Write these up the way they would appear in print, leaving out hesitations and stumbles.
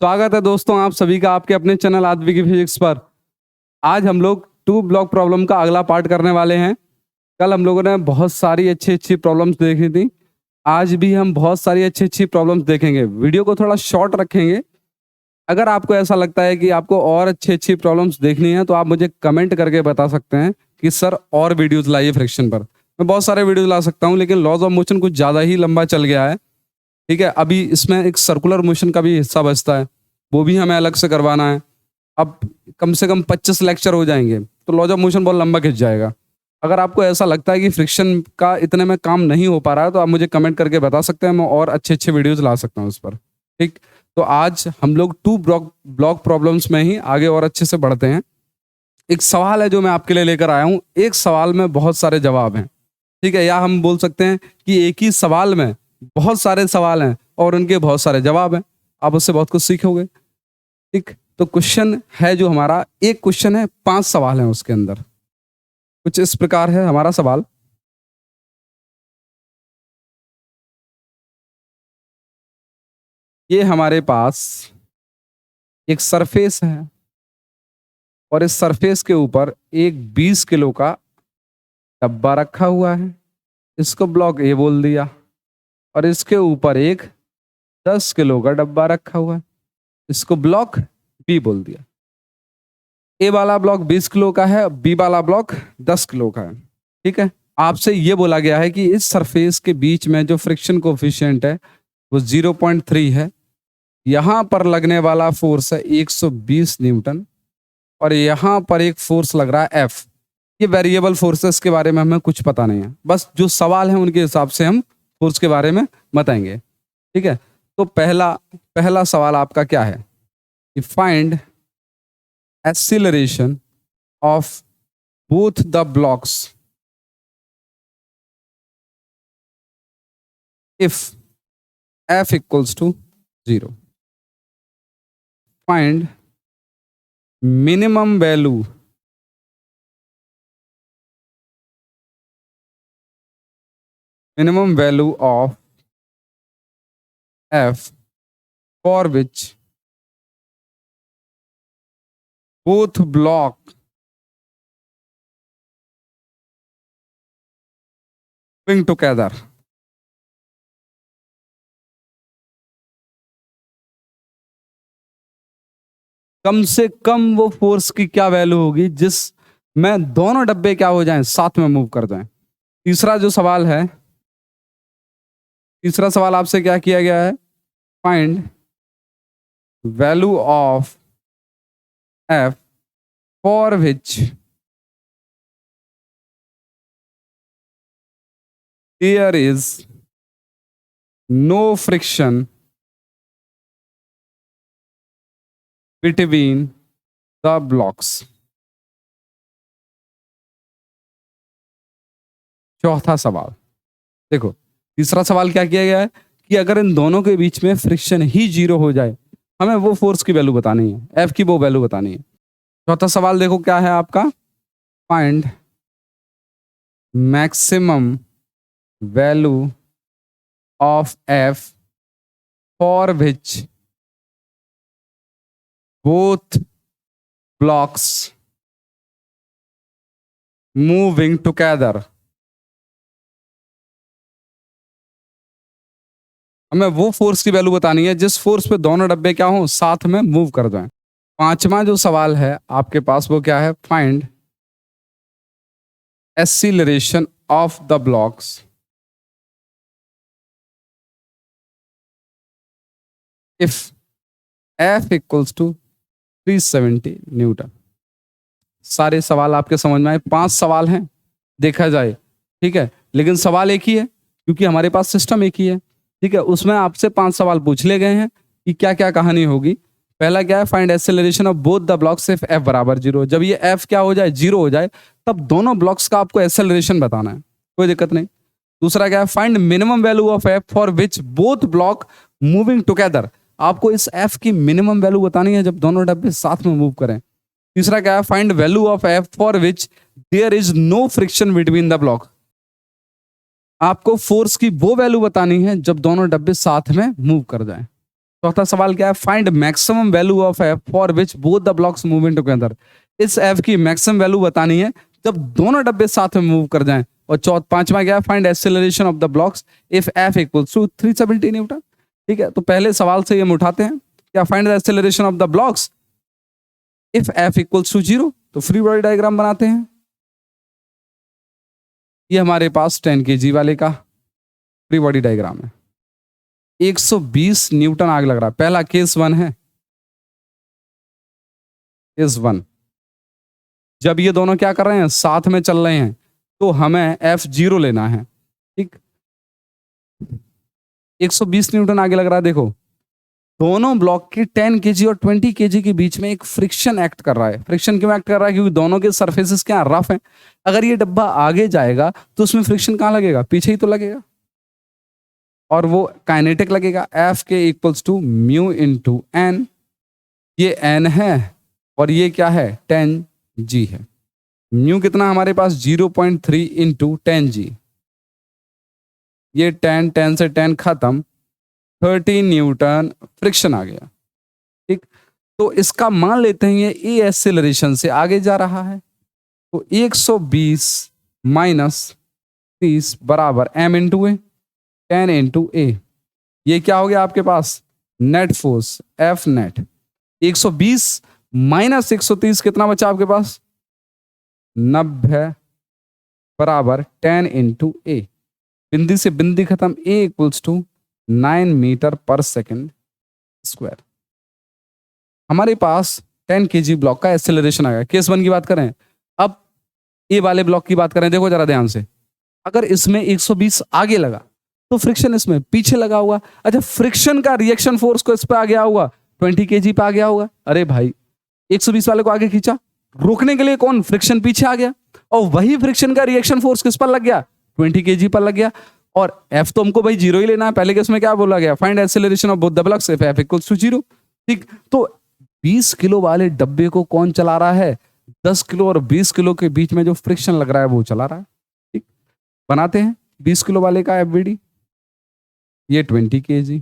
स्वागत है दोस्तों आप सभी का आपके अपने चैनल आद्वी की फिजिक्स पर। आज हम लोग टू ब्लॉक प्रॉब्लम का अगला पार्ट करने वाले हैं। कल हम लोगों ने बहुत सारी अच्छी प्रॉब्लम्स देखी थी। आज भी हम बहुत सारी अच्छी प्रॉब्लम्स देखेंगे। वीडियो को थोड़ा शॉर्ट रखेंगे। अगर आपको ऐसा लगता है कि आपको और अच्छी प्रॉब्लम्स देखनी है तो आप मुझे कमेंट करके बता सकते हैं कि सर और वीडियोज लाइए फ्रिक्शन पर। मैं बहुत सारे वीडियोज ला सकता हूँ, लेकिन लॉज ऑफ मोशन कुछ ज़्यादा ही लंबा चल गया है। ठीक है, अभी इसमें एक सर्कुलर मोशन का भी हिस्सा बचता है, वो भी हमें अलग से करवाना है। अब कम से कम 25 लेक्चर हो जाएंगे तो लॉज ऑफ मोशन बहुत लंबा खिंच जाएगा। अगर आपको ऐसा लगता है कि फ्रिक्शन का इतने में काम नहीं हो पा रहा है तो आप मुझे कमेंट करके बता सकते हैं, मैं और अच्छे वीडियोज ला सकता हूँ उस पर। ठीक, तो आज हम लोग टू ब्लॉक प्रॉब्लम्स में ही आगे और अच्छे से बढ़ते हैं। एक सवाल है जो मैं आपके लिए लेकर आया हूँ। एक सवाल में बहुत सारे जवाब हैं। ठीक है, या हम बोल सकते हैं कि एक ही सवाल में बहुत सारे सवाल हैं और उनके बहुत सारे जवाब हैं। आप उससे बहुत कुछ सीखोगे। ठीक, तो क्वेश्चन है जो हमारा, एक क्वेश्चन है 5 सवाल हैं उसके अंदर। कुछ इस प्रकार है हमारा सवाल। ये हमारे पास एक सरफेस है और इस सरफेस के ऊपर एक 20 किलो का डब्बा रखा हुआ है। इसको ब्लॉक ए बोल दिया और इसके ऊपर एक 10 किलो का डब्बा रखा हुआ है। इसको ब्लॉक बी बोल दिया। ए वाला ब्लॉक 20 किलो का है, बी वाला ब्लॉक 10 किलो का है। ठीक है, आपसे ये बोला गया है कि इस सरफेस के बीच में जो फ्रिक्शन कोफिशिएंट है वो 0.3 है। यहां पर लगने वाला फोर्स है 120 न्यूटन और यहां पर एक फोर्स लग रहा है एफ। ये वेरिएबल फोर्सेस के बारे में हमें कुछ पता नहीं है, बस जो सवाल है उनके हिसाब से हम फोर्स के बारे में बताएंगे। ठीक है, तो पहला सवाल आपका क्या है कि find acceleration of both the blocks if f equals to 0. Find minimum value of f for which both block moving together कम से कम वो फोर्स की क्या वैल्यू होगी जिस में दोनों डब्बे क्या हो जाएं, साथ में मूव कर जाएं। तीसरा सवाल आपसे क्या किया गया है, find value of f for which there is no friction between the blocks. चौथा सवाल देखो, तीसरा सवाल क्या किया गया है कि अगर इन दोनों के बीच में फ्रिक्शन ही 0 हो जाए, हमें वो फोर्स की वैल्यू बतानी है, एफ की वो वैल्यू बतानी है। चौथा सवाल देखो क्या है आपका, find maximum value of F for which both blocks moving together. हमें वो फोर्स की वैल्यू बतानी है जिस फोर्स पे दोनों डब्बे क्या हो, साथ में मूव कर जाएं। पांचवा जो सवाल है आपके पास वो क्या है, find acceleration of the blocks if F equals to 370 Newton. सारे सवाल आपके समझ में आए? 5 सवाल हैं देखा जाए। ठीक है, लेकिन सवाल एक ही है क्योंकि हमारे पास सिस्टम एक ही है। ठीक है, उसमें आपसे 5 सवाल पूछ ले गए हैं कि क्या क्या कहानी होगी। पहला क्या है, find acceleration of both the blocks if f बराबर 0। जब ये f क्या हो जाए, 0 हो जाए, तब दोनों ब्लॉक्स का आपको एक्सेलरेशन बताना है, कोई दिक्कत नहीं। दूसरा क्या है, find minimum value of f for which both block moving together. आपको इस f की मिनिमम वैल्यू बतानी है जब दोनों डब्बे साथ में मूव करें। तीसरा क्या है, find value of f for which there is no friction between the block. आपको फोर्स की वो वैल्यू बतानी है जब दोनों डब्बे साथ में मूव कर जाएं। चौथा सवाल क्या है, find maximum value of F for which both the blocks moving together. इस एफ की मैक्सिमम वैल्यू बतानी है जब दोनों डब्बे साथ में मूव कर जाएं। और पांचवा क्या है, find acceleration of the blocks if F equals to 370 newton. ठीक है, तो पहले सवाल से ये हम उठाते हैं, क्या find the acceleration of the blocks if F equals to 0। तो फ्री बॉडी डायग्राम बनाते हैं। ये हमारे पास 10 kg वाले का फ्री बॉडी डायग्राम है। 120 न्यूटन आग लग रहा है, पहला केस 1 है, केस 1। जब ये दोनों क्या कर रहे हैं, साथ में चल रहे हैं, तो हमें F0 लेना है। ठीक, 120 न्यूटन आगे लग रहा है। देखो, दोनों ब्लॉक के 10 kg और 20 kg के बीच में एक फ्रिक्शन एक्ट कर रहा है। फ्रिक्शन क्यों एक्ट कर रहा है, क्योंकि दोनों के सरफेसेस क्या रफ हैं। अगर ये डब्बा आगे जाएगा तो उसमें फ्रिक्शन कहाँ लगेगा, पीछे ही तो लगेगा, और वो काइनेटिक लगेगा। F के equals to mu into N, ये n है और ये क्या है, 10g है। म्यू कितना हमारे पास, 0.3 इंटू 10g। ये 10 से 10 खत्म, 30 न्यूटन फ्रिक्शन आ गया। ठीक, तो इसका मान लेते हैं ये ए एक्सेलरेशन से आगे जा रहा है। तो 120 माइनस 30 बराबर m into A, 10 into A. ये क्या हो गया आपके पास, net force F net. 120 minus 130 कितना बचा आपके पास, 90 बराबर 10 इंटू ए। बिंदी से बिंदी खत्म, ए इक्वल्स टू 9 मीटर पर सेकेंड स्क्वायर। हमारे पास 10 kg ब्लॉक का एक्सेलरेशन आ गया। केस 1 की बात करें, अब ए वाले ब्लॉक की बात करें। देखो जरा ध्यान से, अगर इसमें 120 आगे लगा तो फ्रिक्शन इसमें पीछे लगा हुआ। अच्छा, फ्रिक्शन का रिएक्शन फोर्स को इस पे आ गया होगा, 20 kg पे आ गया होगा। अरे भाई, 120 वाले को आगे खींचा, रोकने के लिए कौन, फ्रिक्शन पीछे आ गया, और वही फ्रिक्शन का रिएक्शन फोर्स किस पर लग गया, 20 kg पर लग गया। और F तो हमको भाई 0 ही लेना है। पहले केस में क्या बोला गया, find acceleration of both the blocks if F equals to 0। ठीक, तो 20 किलो वाले डब्बे को कौन चला रहा है, 10 किलो और 20 किलो के बीच में जो फ्रिक्शन लग रहा है वो चला रहा है। ठीक, बनाते हैं 20 किलो वाले का FBD, ये 20 kg।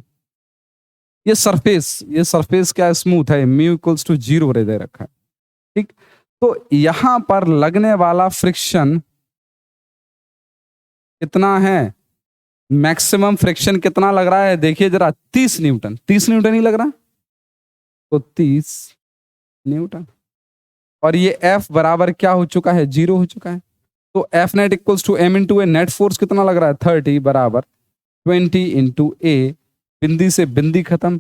ये सरफेस क्या स्मूथ है, म्यू इक्वल्स टू 0 दे रखा है। ठीक, तो यहां पर लगने वाला फ्रिक्शन कितना है, मैक्सिमम फ्रिक्शन कितना लग रहा है, देखिए जरा, 30 न्यूटन। 30 न्यूटन ही लग रहा है, तो 30 न्यूटन। और ये F बराबर क्या हो चुका है, 0 हो चुका है। तो F net equals to M into a, net force कितना लग रहा है, 30 बराबर 20 इंटू ए, बिंदी से बिंदी खत्म,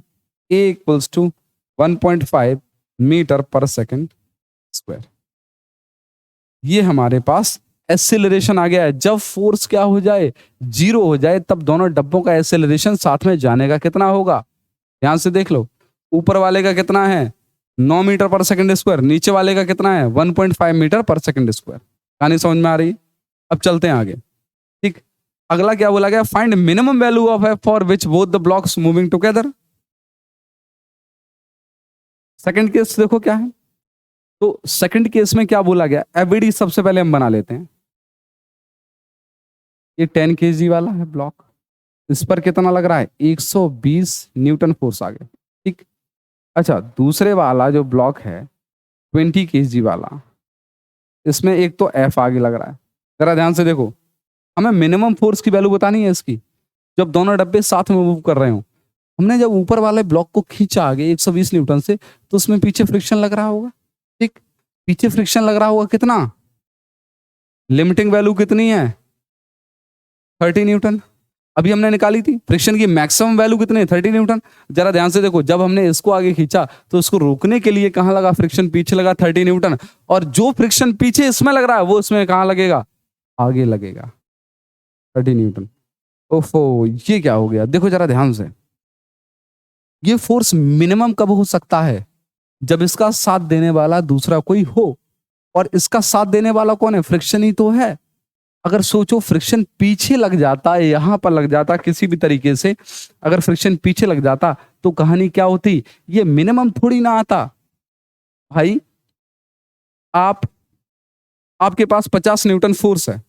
A इक्वल्स टू 1.5 मीटर पर सेकेंड स्क्वायर। ये हमारे पास एक्सेलरेशन आ गया है। जब फोर्स क्या हो जाए, 0 हो जाए, तब दोनों डब्बों का एक्सेलरेशन साथ में जाने का कितना होगा, ध्यान से देख लो। ऊपर वाले का कितना है, 9 मीटर पर सेकंड स्क्वायर, नीचे वाले का कितना है, 1.5 मीटर पर सेकंड स्क्वायर। कहानी समझ में आ रही है? अब चलते हैं आगे। ठीक, अगला क्या बोला गया, find minimum value of F for which both the blocks moving together. Second case देखो क्या है। तो सेकंड केस में क्या बोला गया, एफबीडी सबसे पहले हम बना लेते हैं। ये 10 kg वाला है ब्लॉक, इस पर कितना लग रहा है, 120 न्यूटन फोर्स आ गया। ठीक, अच्छा, दूसरे वाला जो ब्लॉक है 20 kg वाला, इसमें एक तो एफ आगे लग रहा है। जरा ध्यान से देखो, हमें मिनिमम फोर्स की वैल्यू बतानी है इसकी, जब दोनों डब्बे साथ में मूव कर रहे हो। हमने जब ऊपर वाले ब्लॉक को खींचा आगे 120 न्यूटन से, तो उसमें पीछे फ्रिक्शन लग रहा होगा। ठीक, पीछे फ्रिक्शन लग रहा होगा कितना, लिमिटिंग वैल्यू कितनी है, 30 न्यूटन। अभी हमने निकाली थी फ्रिक्शन की मैक्सिमम वैल्यू कितनी है, 30 न्यूटन। जरा ध्यान से देखो, जब हमने इसको आगे खींचा तो इसको रोकने के लिए कहां लगा फ्रिक्शन, पीछे लगा 30 न्यूटन। और जो फ्रिक्शन पीछे इसमें लग रहा है वो इसमें कहां लगेगा, आगे लगेगा, 30 न्यूटन। ओफो, ये क्या हो गया, देखो जरा ध्यान से। ये फोर्स मिनिमम कब हो सकता है, जब इसका साथ देने वाला दूसरा कोई हो। और इसका साथ देने वाला कौन है, फ्रिक्शन ही तो है। अगर सोचो फ्रिक्शन पीछे लग जाता, यहां पर लग जाता किसी भी तरीके से, अगर फ्रिक्शन पीछे लग जाता तो कहानी क्या होती, ये मिनिमम थोड़ी ना आता भाई। आपके पास 50 न्यूटन फोर्स है,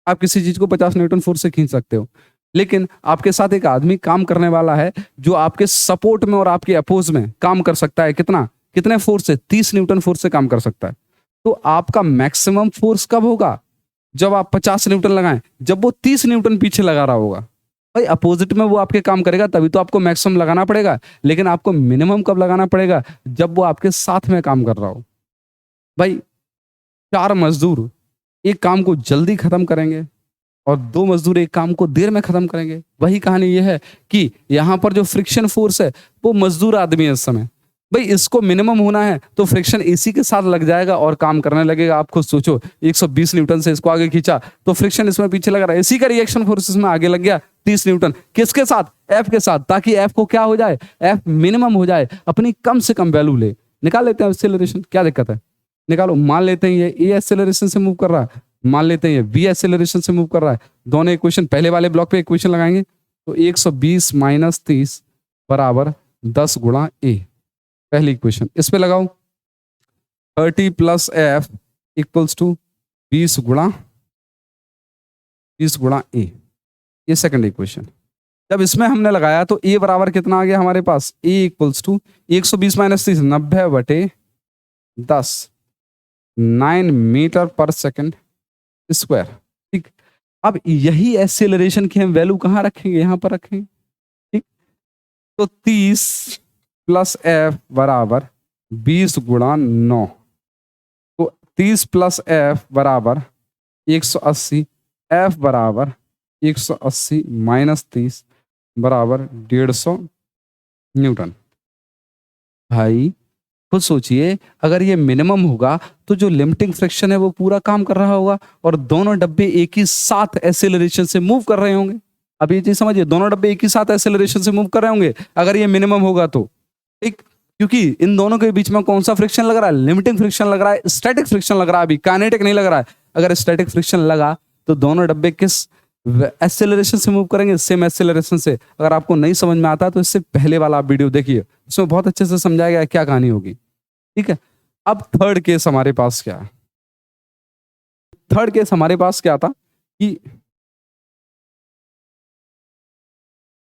आप किसी चीज को 50 न्यूटन फोर्स से खींच सकते हो। लेकिन आपके साथ एक आदमी काम करने वाला है जो आपके सपोर्ट में और आपके अपोज में काम कर सकता है। कितना, कितने फोर्स से? 30 न्यूटन फोर्स से काम कर सकता है। तो आपका मैक्सिमम फोर्स कब होगा? जब आप 50 न्यूटन लगाएं, जब वो 30 न्यूटन पीछे लगा रहा होगा। भाई अपोजिट में वो आपके काम करेगा, तभी तो आपको मैक्सिमम लगाना पड़ेगा। लेकिन आपको मिनिमम कब लगाना पड़ेगा? जब वो आपके साथ में काम कर रहा हो। भाई 4 मजदूर एक काम को जल्दी खत्म करेंगे और 2 मजदूर एक काम को देर में खत्म करेंगे। वही कहानी ये है कि यहाँ पर जो फ्रिक्शन फोर्स है वो मजदूर आदमी है इस समय। भाई इसको मिनिमम होना है तो फ्रिक्शन इसी के साथ लग जाएगा और काम करने लगेगा। आप खुद सोचो, 120 न्यूटन से इसको आगे खींचा तो फ्रिक्शन इसमें पीछे लग रहा है, इसी का रिएक्शन फोर्स इसमें आगे लग गया 30 न्यूटन। किसके साथ? एफ के साथ, ताकि एफ को क्या हो जाए? एफ मिनिमम हो जाए, अपनी कम से कम वैल्यू ले। निकाल लेते हैं एक्सेलरेशन, क्या दिक्कत है? निकालो। मान लेते हैं ये ए एक्सेलरेशन से मूव कर रहा है, मान लेते हैं ये बी एक्सेलरेशन से मूव कर रहा है। दोनों इक्वेशन पहले वाले ब्लॉक पे इक्वेशन लगाएंगे तो 120 माइनस 30 बराबर 10 गुणा ए। पहली इक्वेशन इस पे लगाओ, 30 प्लस एफ इक्वल्स टू 20 गुणा ए। ये सेकंड इक्वेशन। जब इसमें हमने लगाया तो ए बराबर कितना आ गया हमारे पास? ए इक्वल्स टू 120 माइनस 30 90/10 9 मीटर पर सेकंड स्क्वायर। ठीक, अब यही एक्सेलरेशन की हम वैल्यू कहाँ रखेंगे? यहाँ पर रखेंगे। ठीक, तो 30 प्लस एफ बराबर 20 गुणा 9, तो 30 प्लस एफ बराबर 180, एफ बराबर 180 माइनस 30 बराबर 150 न्यूटन। भाई खुद सोचिए, अगर ये मिनिमम होगा तो जो लिमिटिंग फ्रिक्शन है वो पूरा काम कर रहा होगा और दोनों डब्बे एक ही साथ एक्सेलरेशन से मूव कर रहे होंगे। अब ये चीज समझिए, दोनों डब्बे एक ही साथ एक्सेलरेशन से मूव कर रहे होंगे अगर ये मिनिमम होगा तो। ठीक, क्योंकि इन दोनों के बीच में कौन सा फ्रिक्शन लग रहा है? लिमिटिंग फ्रिक्शन लग रहा है, स्टैटिक फ्रिक्शन लग रहा है, अभी काइनेटिक नहीं लग रहा है। अगर स्टैटिक फ्रिक्शन लगा तो दोनों डब्बे किस एक्सेलरेशन से मूव करेंगे? सेम एक्सेलरेशन से। अगर आपको नहीं समझ में आता तो इससे पहले वाला आप वीडियो देखिए, उसमें बहुत अच्छे से समझाया गया है क्या कहानी होगी। ठीक है, अब थर्ड केस हमारे पास क्या है? थर्ड केस हमारे पास क्या था कि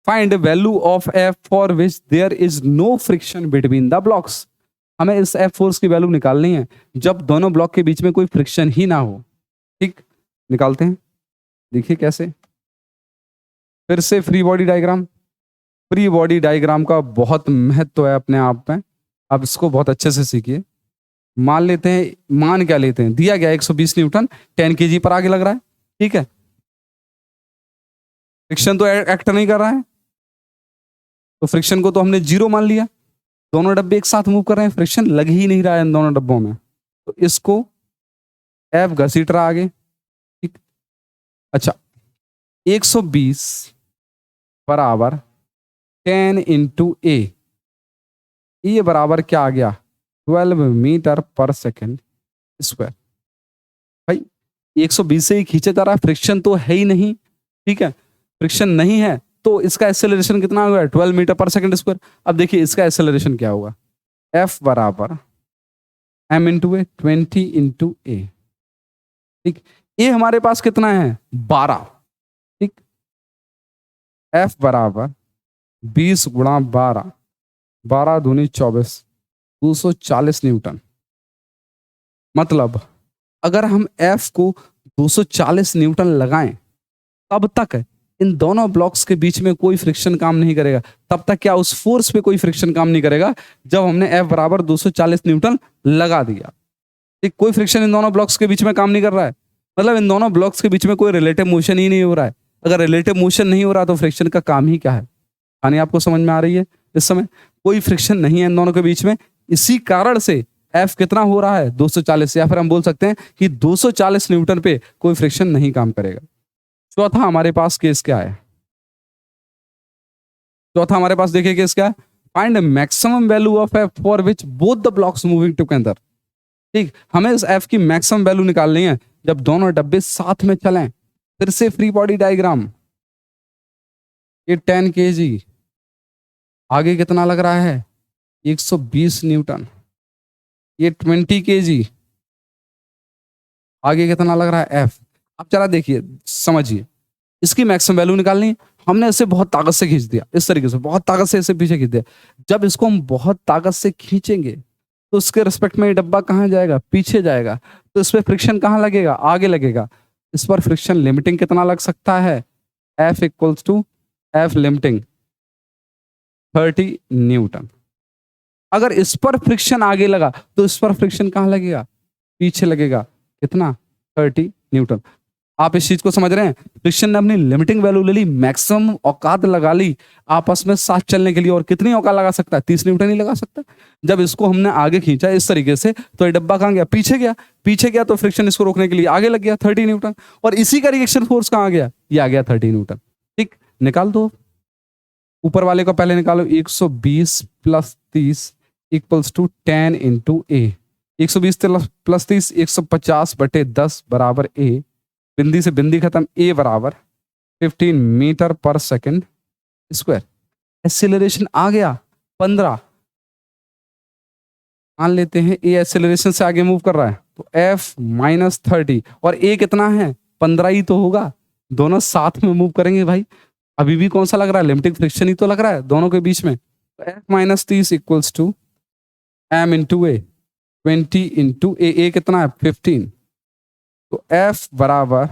find value of F for which there is no friction between the blocks. हमें इस एफ फोर्स की वैल्यू निकालनी है जब दोनों ब्लॉक के बीच में कोई फ्रिक्शन ही ना हो। ठीक, निकालते हैं, देखिए कैसे। फिर से free body diagram. Free body diagram का बहुत महत्व है अपने आप में, आप इसको बहुत अच्छे से सीखिए। मान लेते हैं, मान क्या लेते हैं? दिया गया 120 न्यूटन 10 केजी पर आगे लग रहा है। ठीक है, फ्रिक्शन तो एक्ट नहीं कर रहा है, तो फ्रिक्शन को तो हमने जीरो मान लिया। दोनों डब्बे एक साथ मूव कर रहे हैं, फ्रिक्शन लग ही नहीं रहा है इन दोनों डब्बों में, तो इसको एफ घसीट रहा आगे। ठीक, अच्छा 120 बराबर 10 इंटू ए, ये बराबर क्या आ गया? 12 मीटर पर सेकेंड स्क्वायर। भाई 120 से ही खींचे जा रहा है, फ्रिक्शन तो है ही नहीं। ठीक है, फ्रिक्शन नहीं है तो इसका एक्सेलरेशन कितना होगा? 12 मीटर पर सेकेंड स्क्वायर। अब देखिए इसका एक्सेलरेशन क्या होगा? एफ बराबर एम इंटू ए, 20 इंटू ए। ठीक, ए हमारे पास कितना है? 12। ठीक, एफ बराबर 20 गुणा 12, 12 दूनी 24, 240 न्यूटन। मतलब अगर हम एफ को 240 न्यूटन लगाएं तब तक इन दोनों ब्लॉक्स के बीच में कोई फ्रिक्शन काम नहीं करेगा। तब तक क्या उस फोर्स पे कोई फ्रिक्शन काम नहीं करेगा जब हमने एफ बराबर 240 न्यूटन लगा दिया। एक कोई फ्रिक्शन इन दोनों ब्लॉक्स के बीच में काम नहीं कर रहा है, मतलब इन दोनों ब्लॉक्स के बीच में कोई रिलेटिव मोशन ही नहीं हो रहा है। अगर रिलेटिव मोशन नहीं हो रहा तो फ्रिक्शन का काम ही क्या है? कहानी आपको समझ में आ रही है? इस समय कोई फ्रिक्शन नहीं है इन दोनों के बीच में, इसी कारण से एफ कितना हो रहा है? 240, या फिर हम बोल सकते हैं कि 240 न्यूटन पे कोई फ्रिक्शन नहीं काम करेगा। चौथा हमारे पास केस क्या है? चौथा हमारे पास देखिए केस क्या है? Find maximum value of F for which both the blocks moving together. ठीक, हमें इस एफ की मैक्सिमम वैल्यू निकालनी है जब दोनों डब्बे साथ में चलें। फिर से फ्री बॉडी डायग्राम, ये 10 केजी, आगे कितना लग रहा है? 120 न्यूटन। ये 20 केजी, आगे कितना लग रहा है? एफ। अब जरा देखिए समझिए, इसकी मैक्सिमम वैल्यू निकालनी है, हमने इसे बहुत ताकत से खींच दिया, इस तरीके से बहुत ताकत से इसे पीछे खींच दिया। जब इसको हम बहुत ताकत से खींचेंगे तो उसके रिस्पेक्ट में ये डब्बा कहाँ जाएगा, पीछे जाएगा। तो इस पर फ्रिक्शन कहाँ लगेगा, आगे लगेगा। इस पर फ्रिक्शन लिमिटिंग कितना लग सकता है, F equals to F limiting 30 newton. अगर इस पर फ्रिक्शन आगे लगा तो इस पर फ्रिक्शन कहाँ लगेगा, पीछे लगेगा, कितना, 30 न्यूटन। आप इस चीज को समझ रहे हैं, फ्रिक्शन ने अपनी लिमिटिंग वैल्यू ले ली, मैक्सिमम औकात लगा ली आपस में साथ चलने के लिए। और कितनी औकात लगा सकता है, 30 न्यूटन ही लगा सकता है। जब इसको हमने आगे खींचा इस तरीके से तो ये डब्बा कहाँ गया, पीछे गया। पीछे गया तो फ्रिक्शन इसको रोकने के लिए आगे लग गया 30 न्यूटन। और इसी का रिएक्शन फोर्स कहाँ गया, ये आ गया 30 न्यूटन। ठीक, निकाल दो ऊपर वाले को, पहले निकालो। 120 प्लस 30 इक्वल्स टू 10 इंटू ए। 120 प्लस 30 150/10 बराबर ए। बिंदी से बिंदी खत्म, ए बराबर 15 मीटर पर सेकंड स्क्वायर। एक्सीलरेशन आ गया 15। मान लेते हैं ए एक्सीलरेशन से आगे मूव कर रहा है तो F माइनस 30 और ए कितना है, 15 ही तो होगा। दोनों साथ में मूव करेंगे भाई। अभी भी कौन सा लग रहा है, लिमिटिंग फ्रिक्शन ही तो लग रहा है दोनों के बीच में। तो F minus 30 equals to M into A, 20 into A कितना है 15। तो F बराबर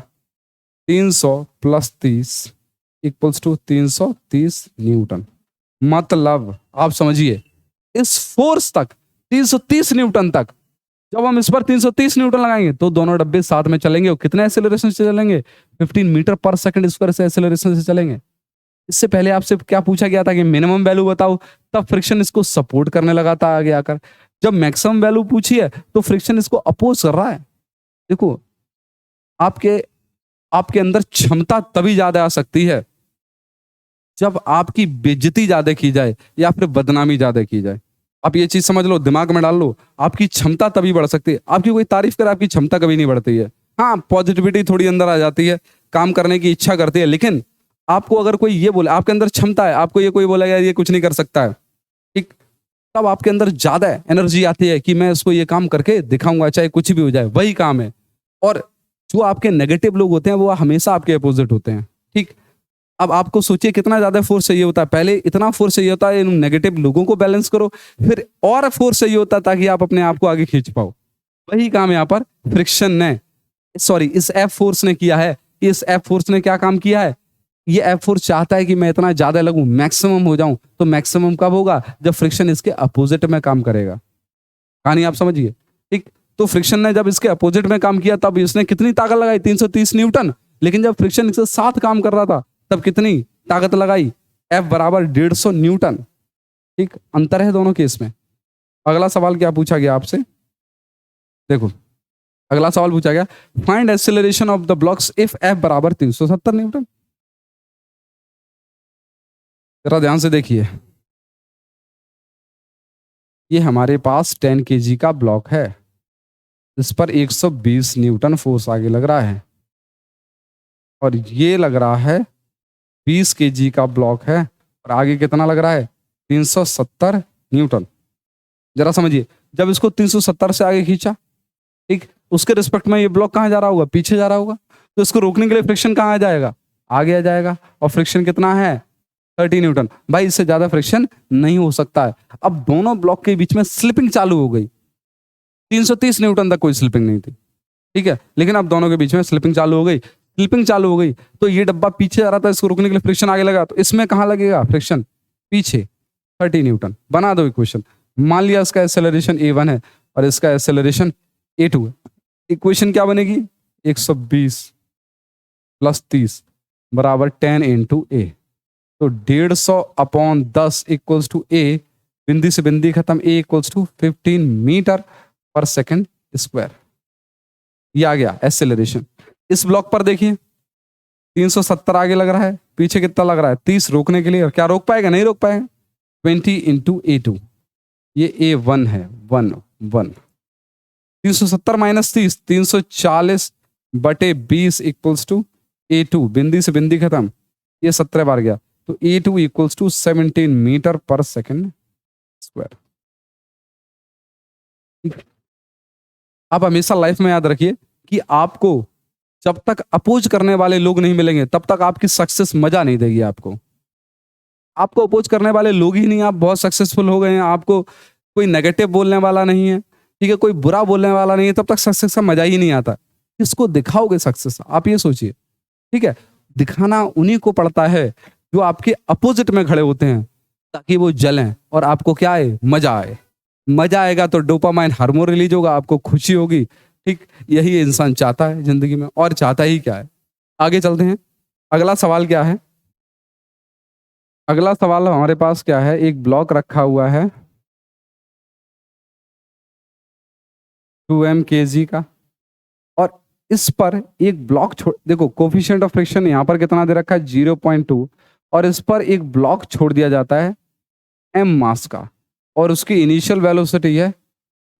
300 प्लस 30 इक्वल्स टू 330 न्यूटन। मतलब आप समझिए इस फोर्स तक 330 न्यूटन तक, जब हम इस पर 330 न्यूटन लगाएंगे तो दोनों डब्बे साथ में चलेंगे। और कितने एक्सेलरेशन से चलेंगे, 15 मीटर पर सेकंड स्क्वायर से एक्सेलरेशन से चलेंगे। इससे पहले आपसे क्या पूछा गया था कि मिनिमम वैल्यू बताओ, तब फ्रिक्शन इसको सपोर्ट करने लगा था आगे आकर। जब मैक्सिमम वैल्यू पूछी है तो फ्रिक्शन इसको अपोज कर रहा है। देखो आपके आपके अंदर क्षमता तभी ज्यादा आ सकती है जब आपकी बेइज्जती ज्यादा की जाए या फिर बदनामी ज्यादा की जाए। आप ये चीज समझ लो, दिमाग में डाल लो, आपकी क्षमता तभी बढ़ सकती है। आपकी कोई तारीफ करे, आपकी क्षमता कभी नहीं बढ़ती है। हाँ, पॉजिटिविटी थोड़ी अंदर आ जाती है, काम करने की इच्छा करती है। लेकिन आपको अगर कोई ये बोले आपके अंदर क्षमता है, आपको ये कोई बोला यार ये कुछ नहीं कर सकता है, ठीक, तब आपके अंदर ज्यादा एनर्जी आती है कि मैं इसको ये काम करके दिखाऊंगा, चाहे कुछ भी हो जाए, वही काम है। और जो आपके नेगेटिव लोग होते हैं वो हमेशा आपके अपोजिट होते हैं। ठीक, अब आपको सोचिए कितना ज्यादा फोर्स चाहिए होता है। पहले इतना फोर्स चाहिए होता है इन नेगेटिव लोगों को बैलेंस करो, फिर और फोर्स चाहिए होता है ताकि आप अपने आप को आगे खींच पाओ। वही काम यहाँ पर फ्रिक्शन ने, सॉरी इस एफ फोर्स ने किया है। इस एफ फोर्स ने क्या काम किया है, ये एफ फोर्स चाहता है कि मैं इतना ज्यादा लगूं, मैक्सिमम हो जाऊं। तो मैक्सिमम कब होगा, जब फ्रिक्शन इसके अपोजिट में काम करेगा। कहानी आप समझिए। ठीक, तो फ्रिक्शन ने जब इसके अपोजिट में काम किया तब इसने कितनी ताकत लगाई, 330 न्यूटन। लेकिन जब फ्रिक्शन इसके साथ काम कर रहा था तब कितनी ताकत लगाई, F बराबर 150 न्यूटन। ठीक, अंतर है दोनों केस में। अगला सवाल क्या पूछा गया आपसे, देखो अगला सवाल पूछा गया, find acceleration of the blocks if F बराबर 370 न्यूटन। जरा ध्यान से देखिए, ये हमारे पास 10 kg का ब्लॉक है, इस पर 120 न्यूटन फोर्स आगे लग रहा है, और ये लग रहा है 20 kg का ब्लॉक है और आगे कितना लग रहा है, 370 न्यूटन। जरा समझिए, जब इसको 370 से आगे खींचा, ठीक, उसके रिस्पेक्ट में ये ब्लॉक कहाँ जा रहा होगा, पीछे जा रहा होगा। तो इसको रोकने के लिए फ्रिक्शन कहाँ आ जाएगा, आगे आ जाएगा। और फ्रिक्शन कितना है, 30 न्यूटन। भाई इससे ज्यादा फ्रिक्शन नहीं हो सकता है। अब दोनों ब्लॉक के बीच में स्लिपिंग चालू हो गई। 330 न्यूटन तक कोई स्लिपिंग नहीं थी, ठीक है, लेकिन अब दोनों के बीच में स्लिपिंग चालू हो गई। स्लिपिंग चालू हो गई तो ये डब्बा पीछे जा रहा था, इसको रोकने के लिए फ्रिक्शन आगे लगा, तो इसमें कहाँ लगेगा फ्रिक्शन, पीछे, 30 न्यूटन। बना दो इक्वेशन। मान लिया इसका एक्सेलरेशन A1 है और इसका एक्सेलरेशन A2 है। इक्वेशन क्या बनेगी, 120 प्लस 30 बराबर 10 इंटू ए। तो 150/10 इक्वल्स टू ए, बिंदी से बिंदी खत्म, ए इक्वल्स टू 15 मीटर पर सेकंड स्क्वायर। ये आ गया एक्सेलरेशन। इस ब्लॉक पर देखिए 370 आगे लग रहा है, पीछे कितना लग रहा है, 30 रोकने के लिए। और क्या रोक पाएगा, नहीं रोक पाएगा। 20 इंटू A2, ये A1 है, 1 370 माइनस 30, 340/20 इक्वल्स टू A2, बिंदी से बिंदी खत्म, ये 17 बार गया। तो A2 इक्वल्स टू 17 मीटर पर सेकंड स्क्वायर। आप हमेशा लाइफ में याद रखिए कि आपको जब तक अपोज करने वाले लोग नहीं मिलेंगे तब तक आपकी सक्सेस मजा नहीं देगी आपको। आपको अपोज करने वाले लोग ही नहीं, आप बहुत सक्सेसफुल हो गए हैं, आपको कोई नेगेटिव बोलने वाला नहीं है, ठीक है, कोई बुरा बोलने वाला नहीं है, तब तक सक्सेस का मजा ही नहीं आता। किसको दिखाओगे सक्सेस, आप ये सोचिए, ठीक है। दिखाना उन्हीं को पड़ता है जो आपके अपोजिट में खड़े होते हैं, ताकि वो जलें और आपको क्या आए, मजा आए। मजा आएगा तो डोपामाइन हार्मोन रिलीज होगा, आपको खुशी होगी, ठीक। यही इंसान चाहता है जिंदगी में, और चाहता ही क्या है। आगे चलते हैं, अगला सवाल क्या है। अगला सवाल हमारे पास क्या है, एक ब्लॉक रखा हुआ है 2m kg का, और इस पर एक ब्लॉक छोड़, देखो कोफिशिएंट ऑफ फ्रिक्शन यहाँ पर कितना दे रखा है 0.2, और इस पर एक ब्लॉक छोड़ दिया जाता है m मास का, और उसकी इनिशियल वेलोसिटी है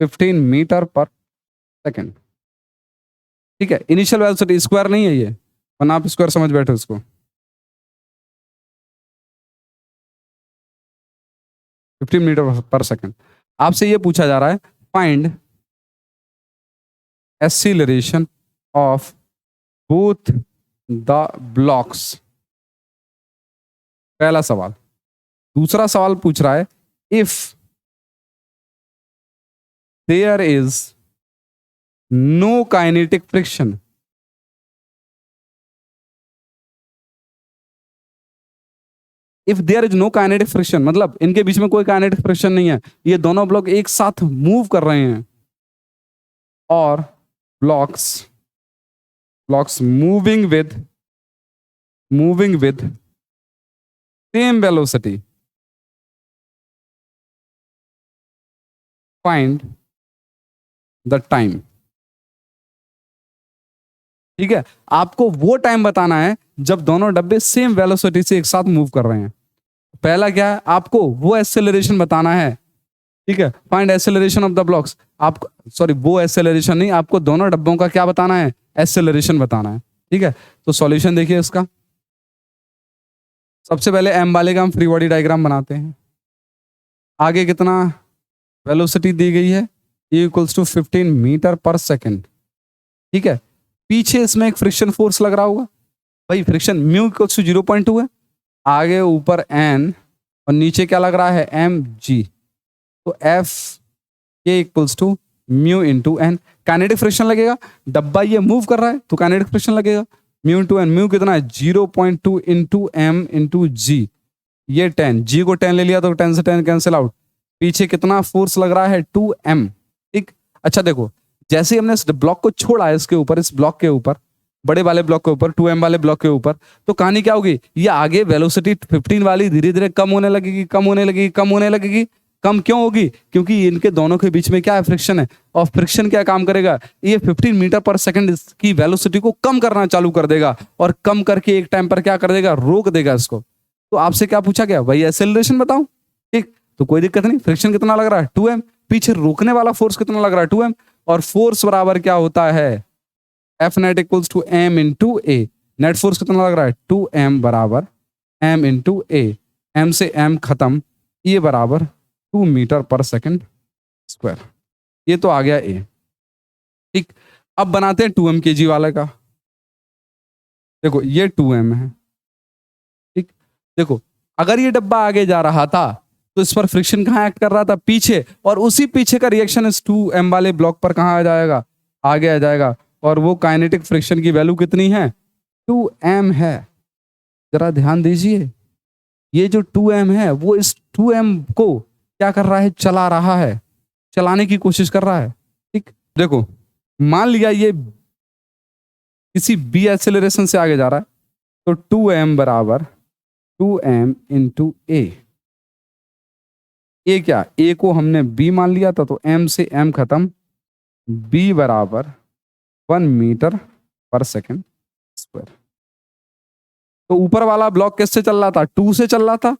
15 मीटर पर सेकेंड, ठीक है। इनिशियल वेलोसिटी स्क्वायर नहीं है ये, वरना आप स्क्वायर समझ बैठे उसको। 15 मीटर पर सेकेंड। आपसे ये पूछा जा रहा है, find acceleration of both the blocks, पहला सवाल। दूसरा सवाल पूछ रहा है, if there is no kinetic friction, if there is no kinetic friction मतलब इनके बीच में कोई काइनेटिक फ्रिक्शन नहीं है, ये दोनों ब्लॉक एक साथ मूव कर रहे हैं, और blocks moving with same velocity, find the time, ठीक है। आपको वो टाइम बताना है जब दोनों डब्बे सेम वेलोसिटी से एक साथ मूव कर रहे हैं। पहला क्या है, आपको वो एक्सेलरेशन बताना है, ठीक है। Find acceleration of the blocks, आपको सॉरी वो एक्सेलरेशन नहीं, आपको दोनों डब्बों का क्या बताना है, एक्सेलरेशन बताना है, ठीक है। तो सॉल्यूशन देखिए इसका। सबसे पहले एम वाले का हम फ्री बॉडी डायग्राम बनाते हैं। आगे कितना वेलोसिटी दी गई है, E इक्वल्स टू 15 मीटर पर सेकेंड, ठीक है। पीछे इसमें एक फ्रिक्शन फोर्स लग रहा होगा, भाई फ्रिक्शन म्यू इक्वल्स टू 0.2 है, आगे ऊपर n और नीचे क्या लग रहा है mg, तो F के equals to mu into N. Kinetic friction लगेगा, डब्बा ये मूव कर रहा है तो काइनेटिक फ्रिक्शन लगेगा, म्यू इंटू एन। म्यू कितना है 0.2 इंटू एम इंटू जी, ये 10, जी को 10 ले लिया तो 10 से 10 कैंसिल आउट। पीछे कितना फोर्स लग रहा है 2m, ठीक। अच्छा देखो, जैसे ही हमने इस ब्लॉक को छोड़ा है इसके ऊपर, इस ब्लॉक के ऊपर, बड़े वाले ब्लॉक के ऊपर, 2m वाले ब्लॉक के ऊपर, तो कहानी क्या होगी, ये आगे वेलोसिटी 15 वाली धीरे धीरे कम होने लगेगी, कम होने लगेगी, कम होने लगेगी। कम क्यों होगी, क्योंकि इनके दोनों के बीच में क्या है, फ्रिक्शन है, और फ्रिक्शन क्या काम करेगा, ये 15 मीटर पर सेकंड की वेलोसिटी को कम करना चालू कर देगा, और कम करके एक टाइम पर क्या कर देगा, रोक देगा इसको। तो आपसे क्या पूछा गया, वही एक्सेलरेशन बताओ, ठीक। तो कोई दिक्कत नहीं, फ्रिक्शन कितना लग रहा है 2m, पीछे रोकने वाला फोर्स कितना लग रहा है 2m, और फोर्स बराबर क्या होता है F net equals to m into a. Net force कितना लग रहा है 2m बराबर m इंटू ए, m से m खत्म, ये बराबर 2 मीटर पर सेकंड स्क्वायर। ये तो आ गया ए, ठीक। अब बनाते हैं 2m kg वाले का। देखो ये 2m है, ठीक। देखो अगर ये डब्बा आगे जा रहा था तो इस पर फ्रिक्शन कहाँ एक्ट कर रहा था, पीछे, और उसी पीछे का रिएक्शन इस 2m वाले ब्लॉक पर कहाँ आ जाएगा, आगे आ जाएगा। और वो काइनेटिक फ्रिक्शन की वैल्यू कितनी है 2m है। जरा ध्यान दीजिए, ये जो 2m है वो इस 2m को क्या कर रहा है, चला रहा है, चलाने की कोशिश कर रहा है, ठीक। देखो मान लिया ये किसी b एक्सेलरेशन से आगे जा रहा है, तो 2m बराबर 2m इंटू ए। ए क्या, ए को हमने b मान लिया था, तो m से m खत्म, b बराबर 1 मीटर पर सेकंड स्क्वायर। तो ऊपर वाला ब्लॉक किससे चल रहा था, 2 से चल रहा था,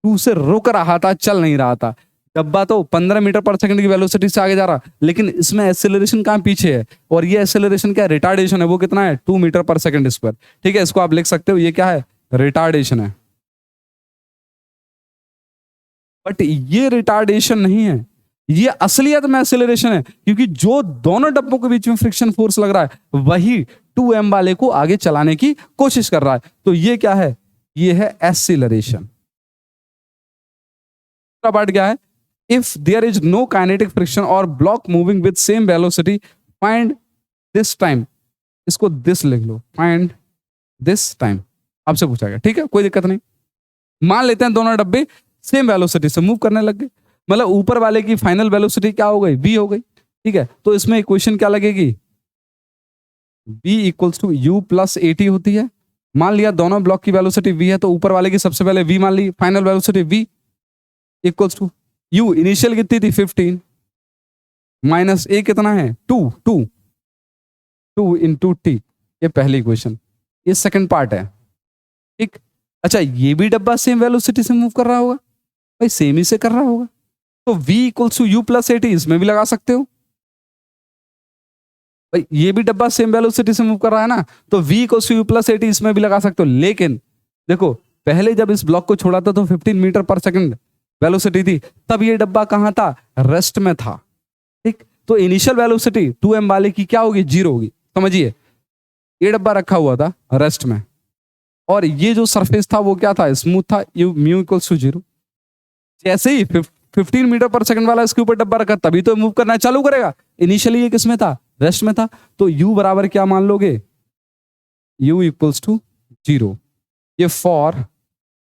2 से रुक रहा था, चल नहीं रहा था। डब्बा तो 15 मीटर पर सेकंड की वेलोसिटी से आगे जा रहा, लेकिन इसमें एक्सेलरेशन कहाँ पीछे है, और ये एक्सेलरेशन क्या, रिटार्डेशन है, वो कितना है 2 मीटर पर सेकंड स्क्वायर, ठीक है। इसको आप लिख सकते हो, ये क्या है, रिटार्डेशन है। बट ये रिटार्डेशन नहीं है, ये असलियत में एक्सेलरेशन है, क्योंकि जो दोनों डब्बों के बीच में फ्रिक्शन फोर्स लग रहा है वही 2m वाले को आगे चलाने की कोशिश कर रहा है। तो ये क्या है? ये है एक्सीलरेशन। दूसरा पार्ट क्या है? If there is no kinetic friction और block moving with same velocity, find this time. इसको दिस लिख लो, फाइंड दिस टाइम आपसे पूछा गया, ठीक है, कोई दिक्कत नहीं। मान लेते हैं दोनों डब्बे सेम वेलोसिटी से मूव करने लग गए, मतलब ऊपर वाले की फाइनल वेलोसिटी क्या हो गई? v हो गई, ठीक है। तो इसमें इक्वेशन क्या लगेगी? v equals to u plus at होती है। मान लिया दोनों ब्लॉक की वेलोसिटी v है, तो ऊपर वाले की सबसे पहले v मान ली, final velocity v equals to u initial कितनी थी 15 माइनस a कितना है 2 इंटू t। ये पहली इक्वेशन, ये सेकंड पार्ट है, ठीक। अच्छा, ये भी डब्बा सेम वेलोसिटी से मूव कर रहा होगा भाई, सेम ही से कर रहा होगा, तो v equals to u plus at इसमें भी लगा सकते हो भाई, ये भी डब्बा सेम वेलोसिटी से मूव कर रहा है ना, तो v equals to u plus at इसमें भी लगा सकते हो। लेकिन देखो, पहले जब इस ब्लॉक को छोड़ा था तो 15 मीटर पर सेकंड वेलोसिटी थी, तब ये डब्बा कहां था? रेस्ट में था, ठीक। तो इनिशियल वेलोसिटी 2m वाले की क्या होगी? 0 होगी। समझिए, ये डब्बा रखा हुआ था रेस्ट में, और ये जो सरफेस था वो क्या था? स्मूथ था, म्यू इक्वल्स टू 0। जैसे ही 15 मीटर पर सेकंड वाला इसके ऊपर डब्बा रखा, तभी तो मूव करना चालू करेगा। इनिशियली ये किसमें था? रेस्ट में था। तो u बराबर क्या मान लोगे? u equals to 0। ये फॉर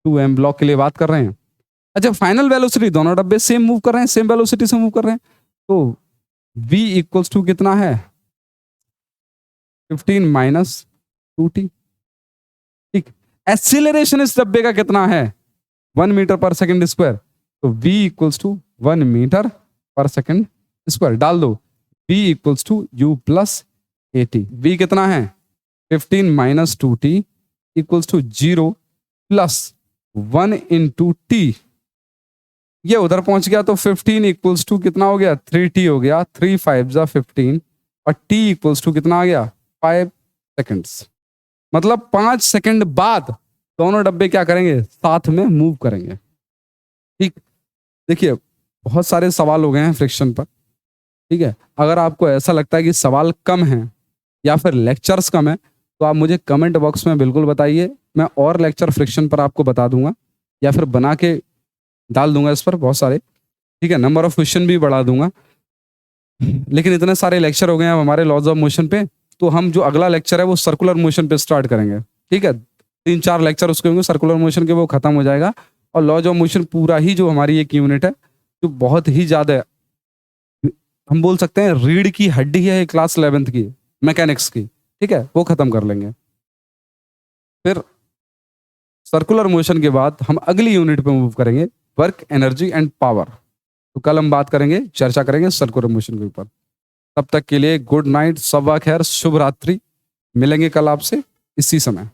2m ब्लॉक के लिए बात कर रहे हैं। अच्छा, फाइनल वेलोसिटी, दोनों डब्बे सेम मूव कर रहे हैं, सेम वेलोसिटी से मूव कर रहे हैं, तो v इक्वल्स टू कितना है? 15 माइनस 2t, ठीक। एक्सीलरेशन इस डब्बे का कितना है? 1 मीटर पर सेकंड स्क्वायर, तो v इक्वल्स टू 1 मीटर पर सेकंड स्क्वायर डाल दो, v equals to u plus at। v कितना है? 15 minus 2t equals to 0 plus 1 into t। ये उधर पहुंच गया तो 15 इक्वल्स टू कितना हो गया? 3t हो गया, 3 5 जा 15, और t इक्वल्स टू कितना आ गया? 5 सेकंड्स। मतलब 5 सेकंड बाद दोनों डब्बे क्या करेंगे? साथ में मूव करेंगे, ठीक। देखिए, बहुत सारे सवाल हो गए हैं फ्रिक्शन पर, ठीक है। अगर आपको ऐसा लगता है कि सवाल कम है या फिर लेक्चर्स कम है, तो आप मुझे कमेंट बॉक्स में बिल्कुल बताइए, मैं और लेक्चर फ्रिक्शन पर आपको बता दूंगा, या फिर बना के डाल दूंगा इस पर बहुत सारे, ठीक है। नंबर ऑफ क्वेश्चन भी बढ़ा दूंगा। लेकिन इतने सारे लेक्चर हो गए हैं हमारे लॉज ऑफ मोशन पे, तो हम जो अगला लेक्चर है वो सर्कुलर मोशन पे स्टार्ट करेंगे, ठीक है। 3-4 लेक्चर उसके होंगे सर्कुलर मोशन के, वो खत्म हो जाएगा। और लॉज ऑफ मोशन पूरा ही जो हमारी एक यूनिट है, जो बहुत ही ज्यादा हम बोल सकते हैं रीढ़ की हड्डी है क्लास 11th की मैकेनिक्स की, ठीक है, वो खत्म कर लेंगे। फिर सर्कुलर मोशन के बाद हम अगली यूनिट पे मूव करेंगे, वर्क, एनर्जी एंड पावर। तो कल हम बात करेंगे, चर्चा करेंगे सर्कुलर मोशन के ऊपर। तब तक के लिए गुड नाइट, सबा खैर, शुभ रात्रि। मिलेंगे कल आपसे इसी समय।